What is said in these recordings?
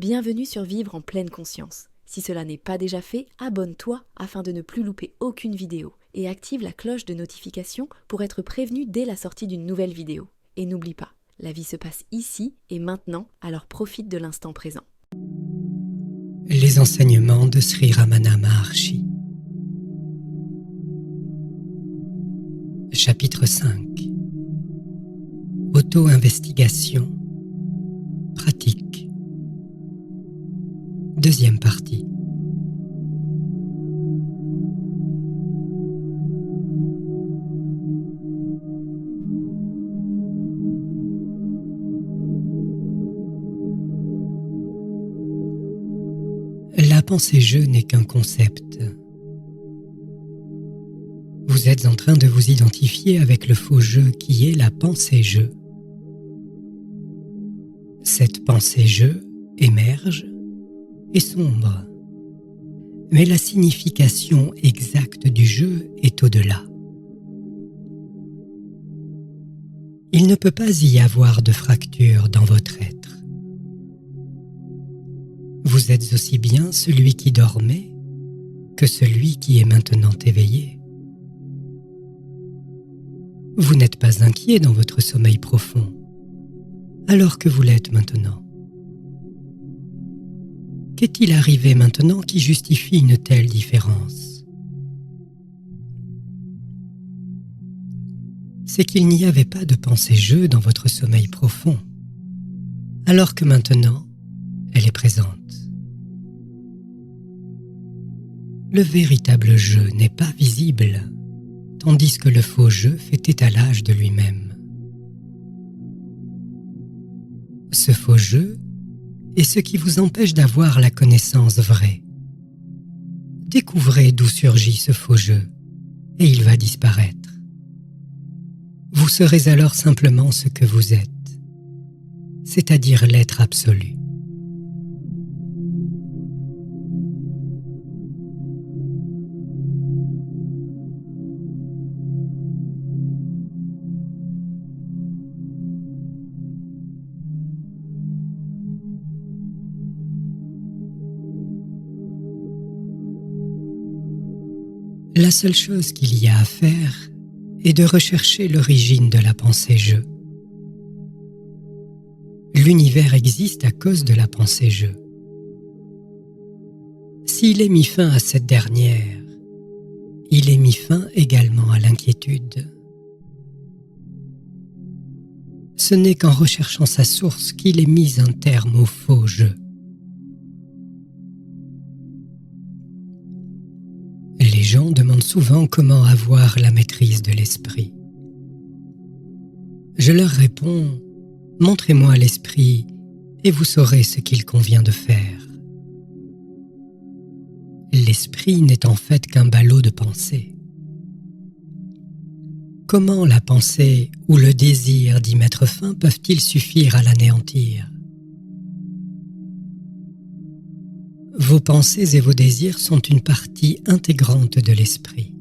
Bienvenue sur Vivre en pleine conscience. Si cela n'est pas déjà fait, abonne-toi afin de ne plus louper aucune vidéo et active la cloche de notification pour être prévenu dès la sortie d'une nouvelle vidéo. Et n'oublie pas, la vie se passe ici et maintenant, alors profite de l'instant présent. Les enseignements de Sri Ramana Maharshi. Chapitre 5. Auto-investigation. Pratique. Deuxième partie. La pensée-je n'est qu'un concept. Vous êtes en train de vous identifier avec le faux je qui est la pensée-je. Cette pensée-je émerge et sombre, mais la signification exacte du je est au-delà. Il ne peut pas y avoir de fracture dans votre être. Vous êtes aussi bien celui qui dormait que celui qui est maintenant éveillé. Vous n'êtes pas inquiet dans votre sommeil profond, alors que vous l'êtes maintenant. Qu'est-il arrivé maintenant qui justifie une telle différence? C'est qu'il n'y avait pas de pensée-je dans votre sommeil profond, alors que maintenant, elle est présente. Le véritable je n'est pas visible, tandis que le faux je fait étalage de lui-même. Ce faux je est ce qui vous empêche d'avoir la connaissance vraie. Découvrez d'où surgit ce faux je, et il va disparaître. Vous serez alors simplement ce que vous êtes, c'est-à-dire l'être absolu. La seule chose qu'il y a à faire est de rechercher l'origine de la pensée-je. L'univers existe à cause de la pensée-je. S'il est mis fin à cette dernière, il est mis fin également à l'inquiétude. Ce n'est qu'en recherchant sa source qu'il est mis un terme au faux je. Les gens demandent souvent comment avoir la maîtrise de l'esprit. Je leur réponds, montrez-moi l'esprit et vous saurez ce qu'il convient de faire. L'esprit n'est en fait qu'un ballot de pensée. Comment la pensée ou le désir d'y mettre fin peuvent-ils suffire à l'anéantir? Vos pensées et vos désirs sont une partie intégrante de l'esprit.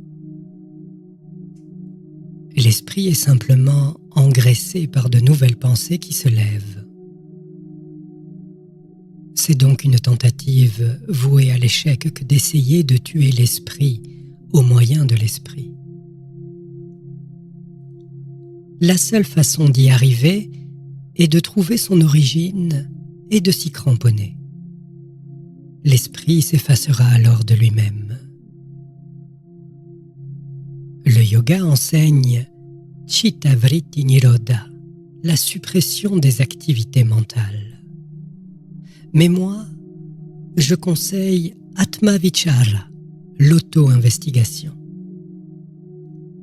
L'esprit est simplement engraissé par de nouvelles pensées qui se lèvent. C'est donc une tentative vouée à l'échec que d'essayer de tuer l'esprit au moyen de l'esprit. La seule façon d'y arriver est de trouver son origine et de s'y cramponner. L'esprit s'effacera alors de lui-même. Le yoga enseigne Chitta Vritti Nirodha, la suppression des activités mentales. Mais moi, je conseille Atma Vichara, l'auto-investigation.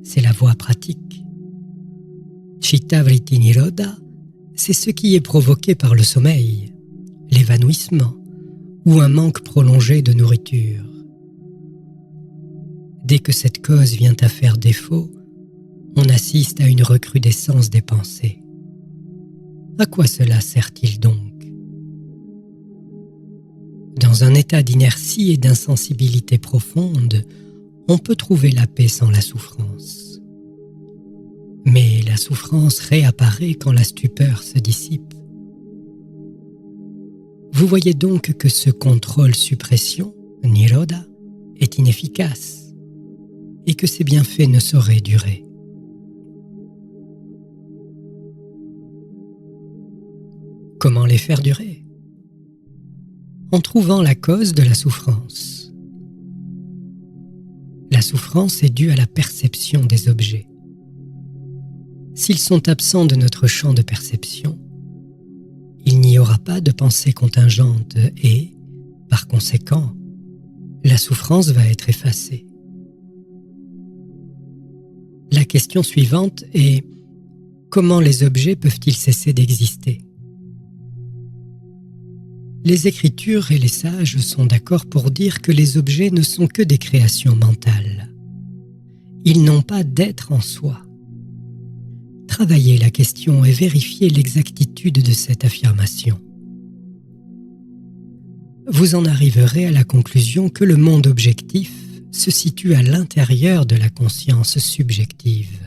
C'est la voie pratique. Chitta Vritti Nirodha, c'est ce qui est provoqué par le sommeil, l'évanouissement, ou un manque prolongé de nourriture. Dès que cette cause vient à faire défaut, on assiste à une recrudescence des pensées. À quoi cela sert-il donc? Dans un état d'inertie et d'insensibilité profonde, on peut trouver la paix sans la souffrance. Mais la souffrance réapparaît quand la stupeur se dissipe. Vous voyez donc que ce contrôle-suppression, Nirodha, est inefficace et que ses bienfaits ne sauraient durer. Comment les faire durer? En trouvant la cause de la souffrance. La souffrance est due à la perception des objets. S'ils sont absents de notre champ de perception, il n'y aura pas de pensée contingente et, par conséquent, la souffrance va être effacée. La question suivante est: comment les objets peuvent-ils cesser d'exister? Les Écritures et les sages sont d'accord pour dire que les objets ne sont que des créations mentales. Ils n'ont pas d'être en soi. Travaillez la question et vérifiez l'exactitude de cette affirmation. Vous en arriverez à la conclusion que le monde objectif se situe à l'intérieur de la conscience subjective.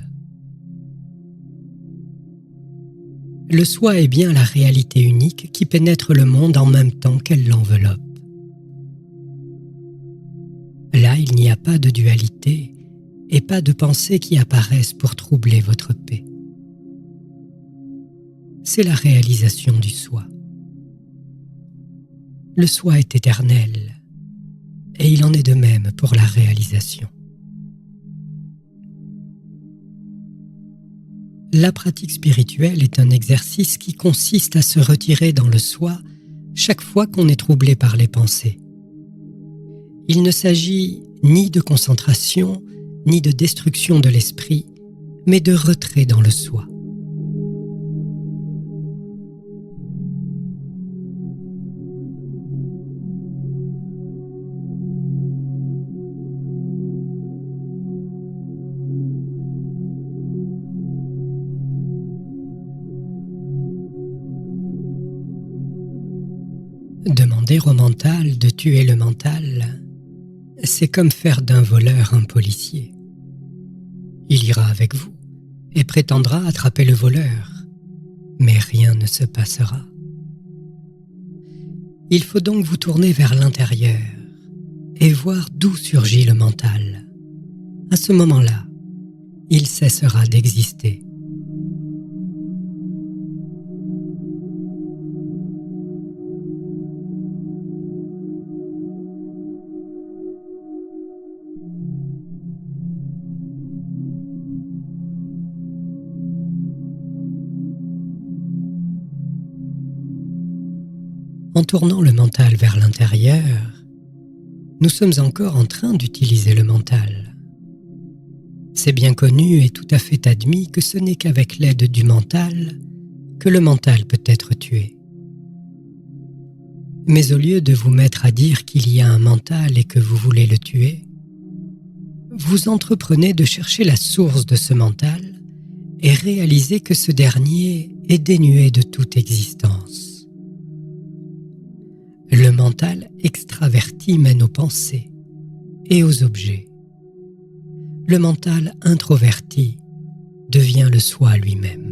Le soi est bien la réalité unique qui pénètre le monde en même temps qu'elle l'enveloppe. Là, il n'y a pas de dualité et pas de pensées qui apparaissent pour troubler votre paix. C'est la réalisation du soi. Le soi est éternel, et il en est de même pour la réalisation. La pratique spirituelle est un exercice qui consiste à se retirer dans le soi chaque fois qu'on est troublé par les pensées. Il ne s'agit ni de concentration, ni de destruction de l'esprit, mais de retrait dans le soi. Demander au mental de tuer le mental, c'est comme faire d'un voleur un policier. Il ira avec vous et prétendra attraper le voleur, mais rien ne se passera. Il faut donc vous tourner vers l'intérieur et voir d'où surgit le mental. À ce moment-là, il cessera d'exister. En tournant le mental vers l'intérieur, nous sommes encore en train d'utiliser le mental. C'est bien connu et tout à fait admis que ce n'est qu'avec l'aide du mental que le mental peut être tué. Mais au lieu de vous mettre à dire qu'il y a un mental et que vous voulez le tuer, vous entreprenez de chercher la source de ce mental et réalisez que ce dernier est dénué de toute existence. Le mental extraverti mène aux pensées et aux objets. Le mental introverti devient le soi lui-même.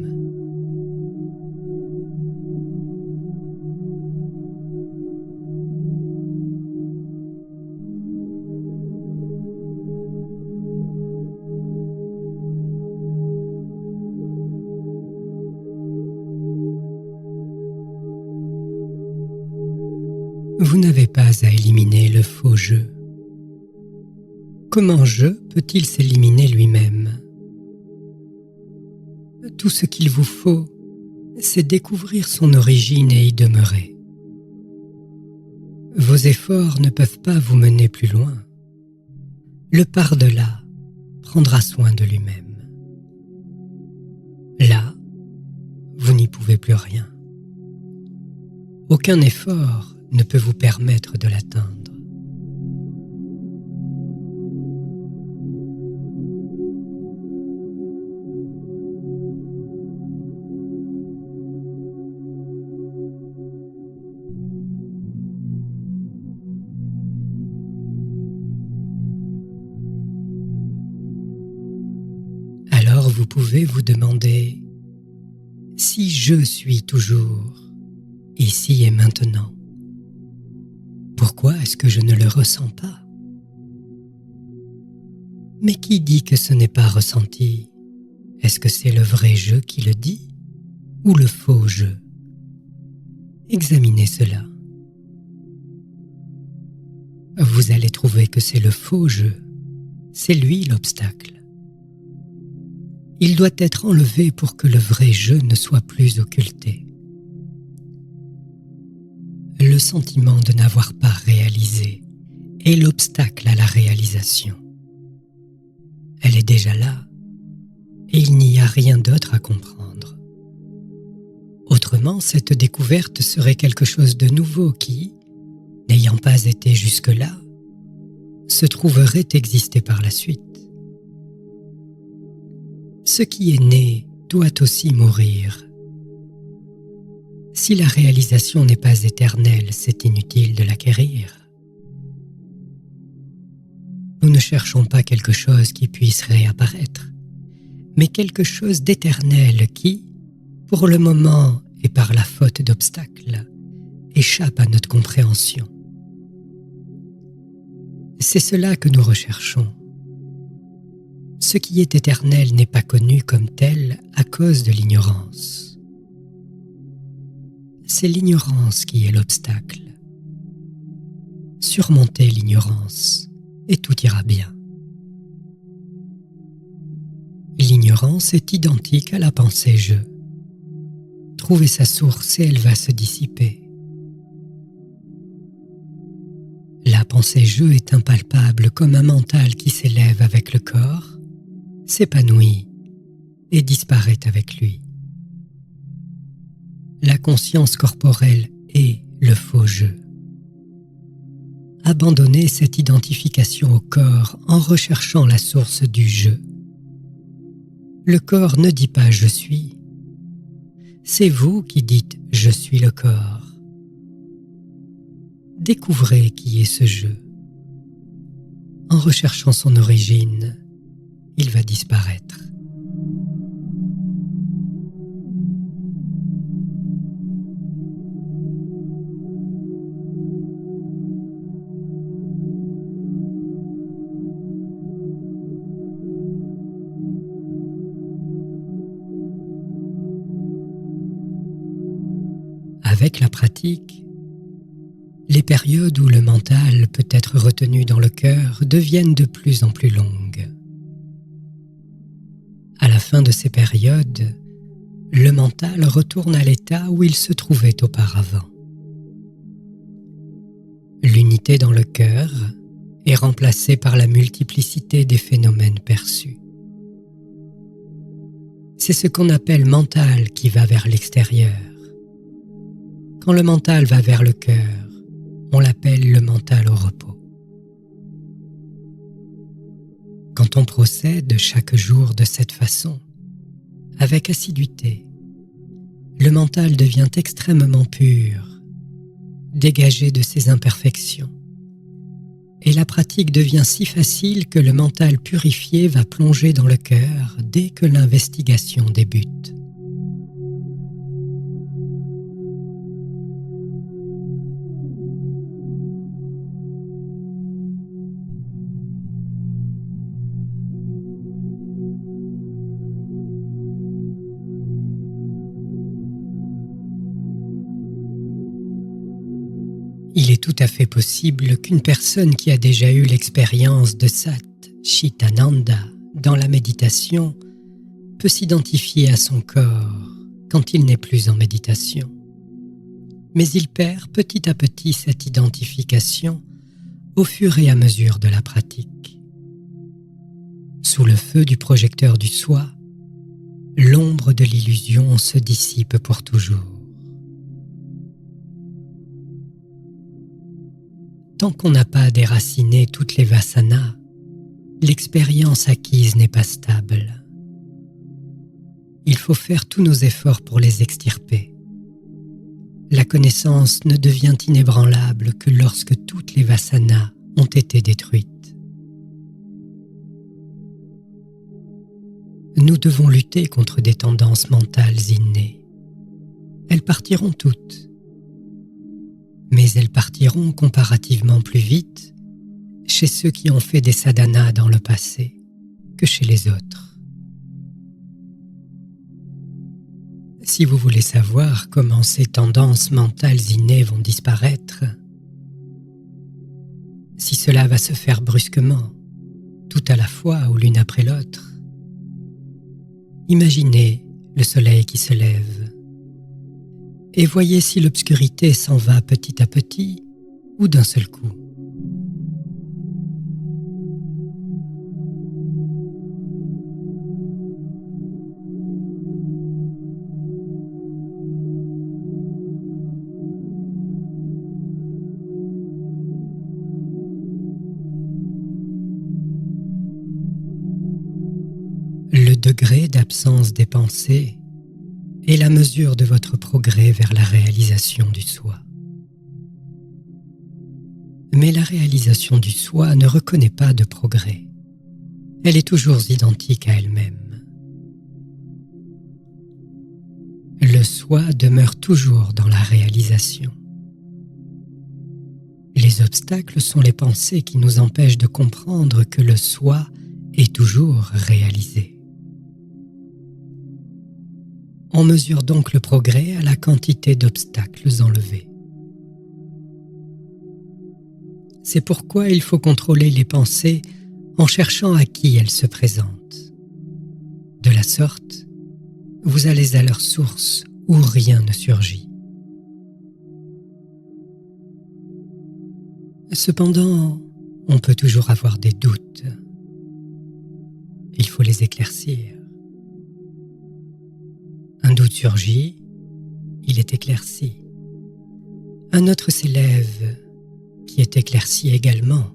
Vous n'avez pas à éliminer le faux jeu. Comment je peut-il s'éliminer lui-même? Tout ce qu'il vous faut, c'est découvrir son origine et y demeurer. Vos efforts ne peuvent pas vous mener plus loin. Le par-delà prendra soin de lui-même. Là, vous n'y pouvez plus rien. Aucun effort ne peut vous permettre de l'atteindre. Alors vous pouvez vous demander: si je suis toujours ici et maintenant, pourquoi est-ce que je ne le ressens pas? Mais qui dit que ce n'est pas ressenti? Est-ce que c'est le vrai jeu qui le dit ou le faux jeu? Examinez cela. Vous allez trouver que c'est le faux jeu. C'est lui l'obstacle. Il doit être enlevé pour que le vrai jeu ne soit plus occulté. Le sentiment de n'avoir pas réalisé est l'obstacle à la réalisation. Elle est déjà là et il n'y a rien d'autre à comprendre. Autrement, cette découverte serait quelque chose de nouveau qui, n'ayant pas été jusque-là, se trouverait exister par la suite. Ce qui est né doit aussi mourir. Si la réalisation n'est pas éternelle, c'est inutile de l'acquérir. Nous ne cherchons pas quelque chose qui puisse réapparaître, mais quelque chose d'éternel qui, pour le moment et par la faute d'obstacles, échappe à notre compréhension. C'est cela que nous recherchons. Ce qui est éternel n'est pas connu comme tel à cause de l'ignorance. C'est l'ignorance qui est l'obstacle. Surmontez l'ignorance et tout ira bien. L'ignorance est identique à la pensée-je. Trouvez sa source et elle va se dissiper. La pensée-je est impalpable comme un mental qui s'élève avec le corps, s'épanouit et disparaît avec lui. La conscience corporelle est le faux jeu. Abandonnez cette identification au corps en recherchant la source du jeu. Le corps ne dit pas « je suis ». C'est vous qui dites « je suis le corps ». Découvrez qui est ce jeu. En recherchant son origine, il va disparaître. Avec la pratique, les périodes où le mental peut être retenu dans le cœur deviennent de plus en plus longues. À la fin de ces périodes, le mental retourne à l'état où il se trouvait auparavant. L'unité dans le cœur est remplacée par la multiplicité des phénomènes perçus. C'est ce qu'on appelle mental qui va vers l'extérieur. Quand le mental va vers le cœur, on l'appelle le mental au repos. Quand on procède chaque jour de cette façon, avec assiduité, le mental devient extrêmement pur, dégagé de ses imperfections, et la pratique devient si facile que le mental purifié va plonger dans le cœur dès que l'investigation débute. Il est tout à fait possible qu'une personne qui a déjà eu l'expérience de Sat Chitananda dans la méditation peut s'identifier à son corps quand il n'est plus en méditation. Mais il perd petit à petit cette identification au fur et à mesure de la pratique. Sous le feu du projecteur du soi, l'ombre de l'illusion se dissipe pour toujours. Tant qu'on n'a pas déraciné toutes les vasanas, l'expérience acquise n'est pas stable. Il faut faire tous nos efforts pour les extirper. La connaissance ne devient inébranlable que lorsque toutes les vasanas ont été détruites. Nous devons lutter contre des tendances mentales innées. Elles partiront toutes. mais elles partiront comparativement plus vite chez ceux qui ont fait des sadhanas dans le passé que chez les autres. Si vous voulez savoir comment ces tendances mentales innées vont disparaître, si cela va se faire brusquement, tout à la fois ou l'une après l'autre, imaginez le soleil qui se lève et voyez si l'obscurité s'en va petit à petit ou d'un seul coup. Le degré d'absence des pensées est la mesure de votre progrès vers la réalisation du soi. Mais la réalisation du soi ne reconnaît pas de progrès. Elle est toujours identique à elle-même. Le soi demeure toujours dans la réalisation. Les obstacles sont les pensées qui nous empêchent de comprendre que le soi est toujours réalisé. On mesure donc le progrès à la quantité d'obstacles enlevés. C'est pourquoi il faut contrôler les pensées en cherchant à qui elles se présentent. De la sorte, vous allez à leur source où rien ne surgit. Cependant, on peut toujours avoir des doutes. Il faut les éclaircir. Un doute surgit, il est éclairci. Un autre s'élève, qui est éclairci également,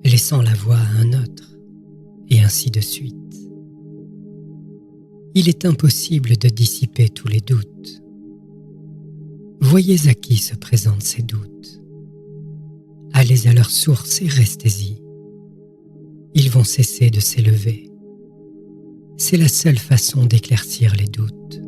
laissant la voie à un autre, et ainsi de suite. Il est impossible de dissiper tous les doutes. Voyez à qui se présentent ces doutes. Allez à leur source et restez-y. Ils vont cesser de s'élever. C'est la seule façon d'éclaircir les doutes.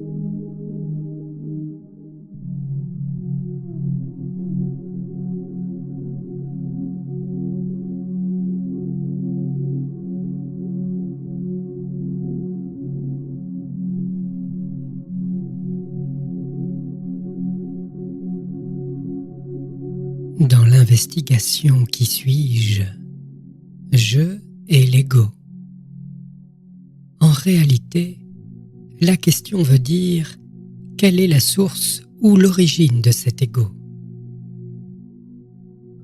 Dans l'investigation Qui suis-je, je et l'ego. En réalité, la question veut dire quelle est la source ou l'origine de cet ego.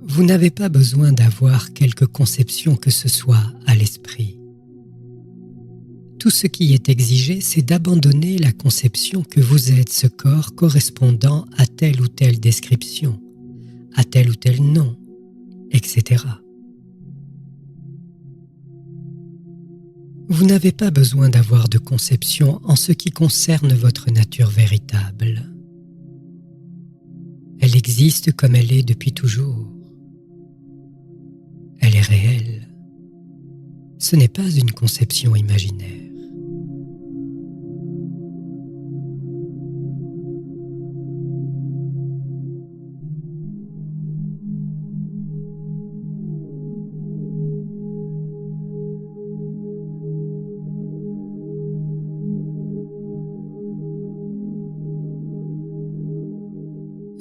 Vous n'avez pas besoin d'avoir quelque conception que ce soit à l'esprit. Tout ce qui est exigé, c'est d'abandonner la conception que vous êtes ce corps correspondant à telle ou telle description, à tel ou tel nom, etc. Vous n'avez pas besoin d'avoir de conception en ce qui concerne votre nature véritable. Elle existe comme elle est depuis toujours. Elle est réelle. Ce n'est pas une conception imaginaire.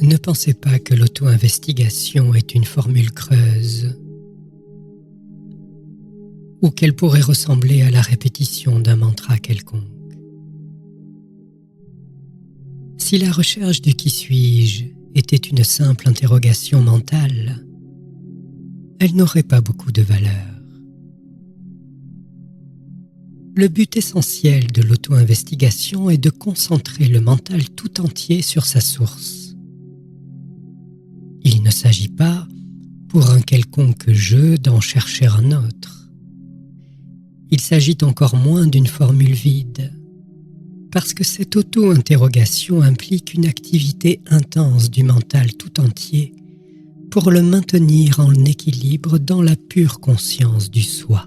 Ne pensez pas que l'auto-investigation est une formule creuse ou qu'elle pourrait ressembler à la répétition d'un mantra quelconque. Si la recherche du qui suis-je était une simple interrogation mentale, elle n'aurait pas beaucoup de valeur. Le but essentiel de l'auto-investigation est de concentrer le mental tout entier sur sa source. Il ne s'agit pas, pour un quelconque jeu, d'en chercher un autre. Il s'agit encore moins d'une formule vide, parce que cette auto-interrogation implique une activité intense du mental tout entier pour le maintenir en équilibre dans la pure conscience du soi.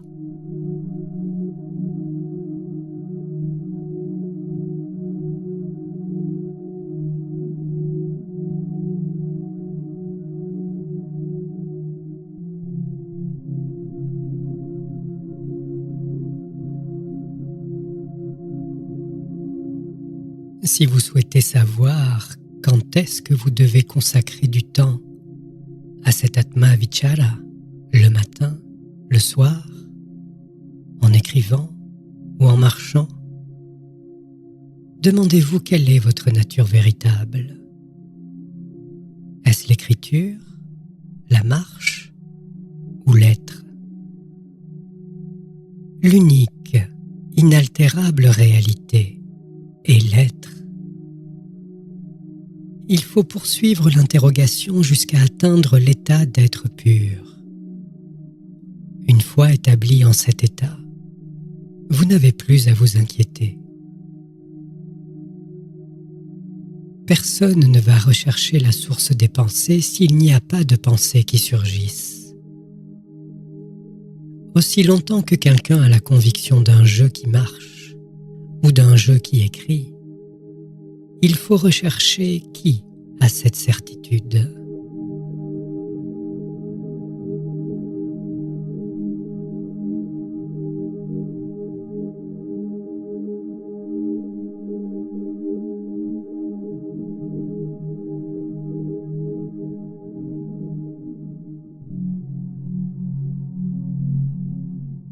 Si vous souhaitez savoir quand est-ce que vous devez consacrer du temps à cet Atma Vichara, le matin, le soir, en écrivant ou en marchant, demandez-vous quelle est votre nature véritable. Est-ce l'écriture, la marche ou l'être? L'unique, inaltérable réalité est l'être. Il faut poursuivre l'interrogation jusqu'à atteindre l'état d'être pur. Une fois établi en cet état, vous n'avez plus à vous inquiéter. Personne ne va rechercher la source des pensées s'il n'y a pas de pensées qui surgissent. Aussi longtemps que quelqu'un a la conviction d'un jeu qui marche ou d'un jeu qui écrit, il faut rechercher qui a cette certitude.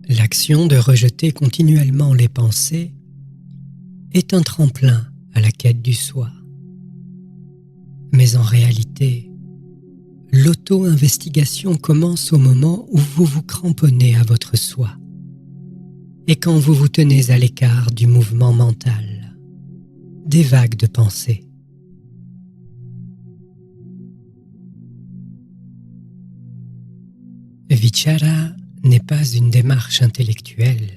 L'action de rejeter continuellement les pensées est un tremplin à la quête du soi. Mais en réalité, l'auto-investigation commence au moment où vous vous cramponnez à votre soi et quand vous vous tenez à l'écart du mouvement mental, des vagues de pensées. Vichara n'est pas une démarche intellectuelle,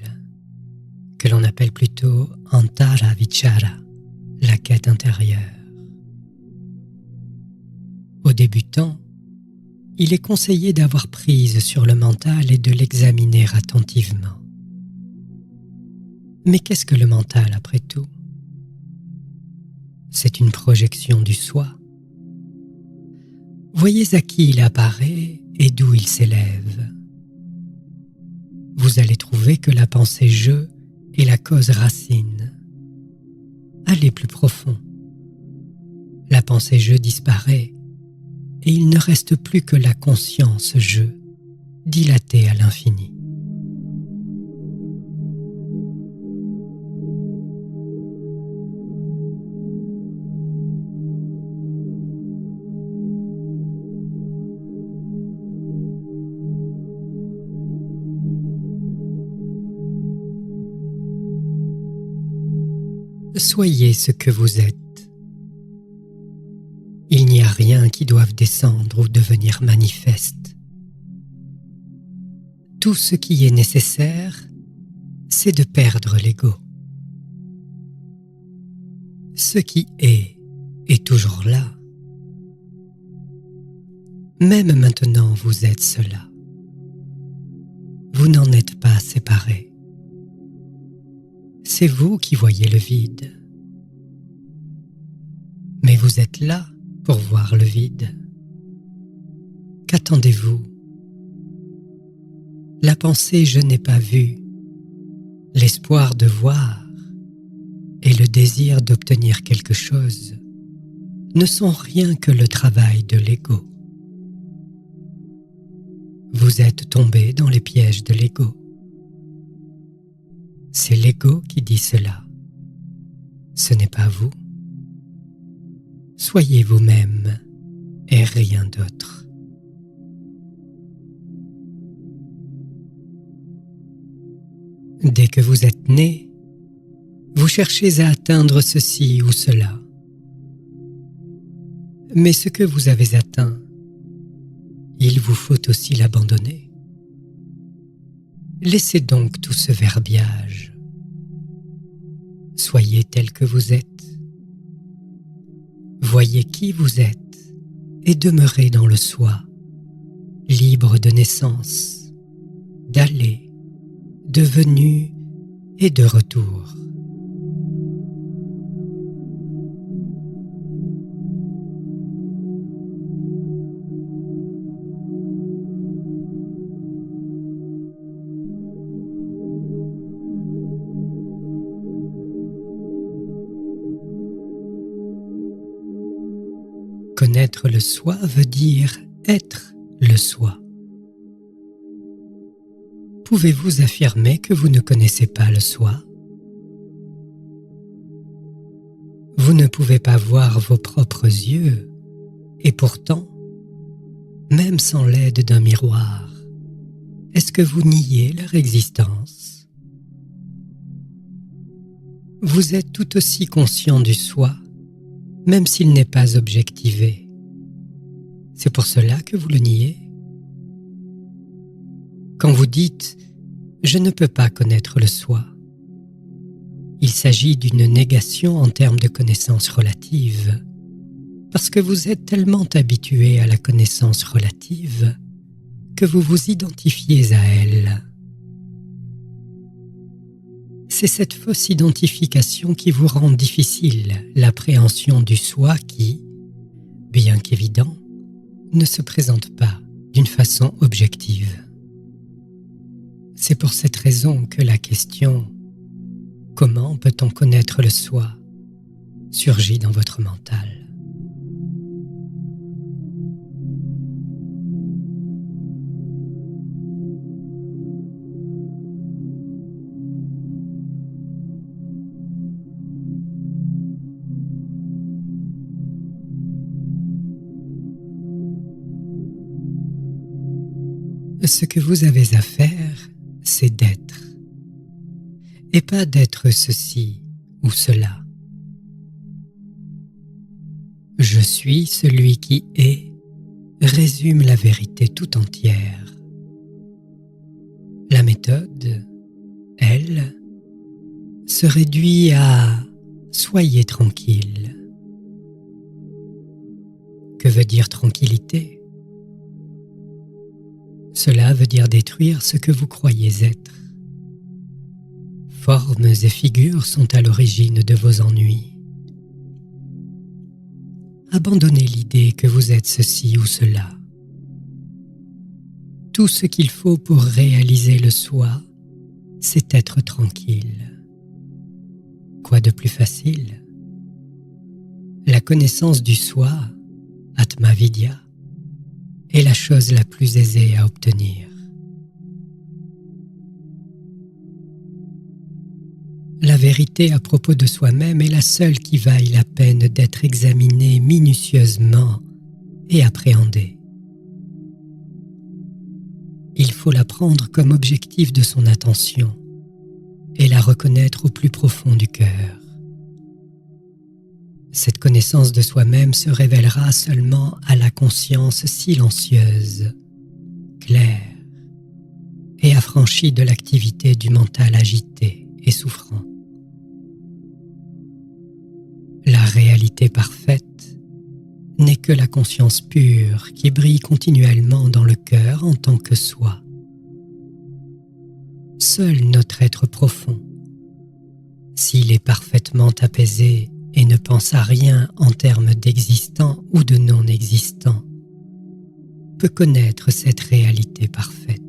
que l'on appelle plutôt Antara Vichara, la quête intérieure. Au débutant, il est conseillé d'avoir prise sur le mental et de l'examiner attentivement. Mais qu'est-ce que le mental après tout? C'est une projection du soi. Voyez à qui il apparaît et d'où il s'élève. Vous allez trouver que la pensée je est la cause racine. Allez plus profond. La pensée je disparaît et il ne reste plus que la conscience je, dilatée à l'infini. Soyez ce que vous êtes. Il n'y a rien qui doive descendre ou devenir manifeste. Tout ce qui est nécessaire, c'est de perdre l'ego. Ce qui est toujours là. Même maintenant, vous êtes cela. Vous n'en êtes pas séparés. C'est vous qui voyez le vide. Mais vous êtes là pour voir le vide. Qu'attendez-vous? La pensée je n'ai pas vu, l'espoir de voir et le désir d'obtenir quelque chose ne sont rien que le travail de l'ego. Vous êtes tombé dans les pièges de l'ego. C'est l'ego qui dit cela. Ce n'est pas vous. Soyez vous-même et rien d'autre. Dès que vous êtes né, vous cherchez à atteindre ceci ou cela. Mais ce que vous avez atteint, il vous faut aussi l'abandonner. Laissez donc tout ce verbiage. Soyez tel que vous êtes. Voyez qui vous êtes et demeurez dans le soi, libre de naissance, d'aller, de venue et de retour. connaître le soi veut dire être le soi. Pouvez-vous affirmer que vous ne connaissez pas le soi? Vous ne pouvez pas voir vos propres yeux, et pourtant, même sans l'aide d'un miroir, est-ce que vous niez leur existence? Vous êtes tout aussi conscient du soi, même s'il n'est pas objectivé. C'est pour cela que vous le niez. Quand vous dites « je ne peux pas connaître le soi », il s'agit d'une négation en termes de connaissance relative, parce que vous êtes tellement habitué à la connaissance relative que vous vous identifiez à elle. C'est cette fausse identification qui vous rend difficile l'appréhension du soi qui, bien qu'évident, ne se présente pas d'une façon objective. C'est pour cette raison que la question « Comment peut-on connaître le soi ?» surgit dans votre mental. Ce que vous avez à faire, c'est d'être, et pas d'être ceci ou cela. « Je suis celui qui est » résume la vérité tout entière. La méthode, elle, se réduit à « soyez tranquille ». Que veut dire tranquillité ? Cela veut dire détruire ce que vous croyez être. Formes et figures sont à l'origine de vos ennuis. Abandonnez l'idée que vous êtes ceci ou cela. Tout ce qu'il faut pour réaliser le soi, c'est être tranquille. Quoi de plus facile? La connaissance du soi, Atma Vidya, est la chose la plus aisée à obtenir. La vérité à propos de soi-même est la seule qui vaille la peine d'être examinée minutieusement et appréhendée. Il faut la prendre comme objectif de son attention et la reconnaître au plus profond du cœur. Cette connaissance de soi-même se révélera seulement à la conscience silencieuse, claire et affranchie de l'activité du mental agité et souffrant. La réalité parfaite n'est que la conscience pure qui brille continuellement dans le cœur en tant que soi. Seul notre être profond, s'il est parfaitement apaisé et ne pense à rien en termes d'existant ou de non-existant, peut connaître cette réalité parfaite.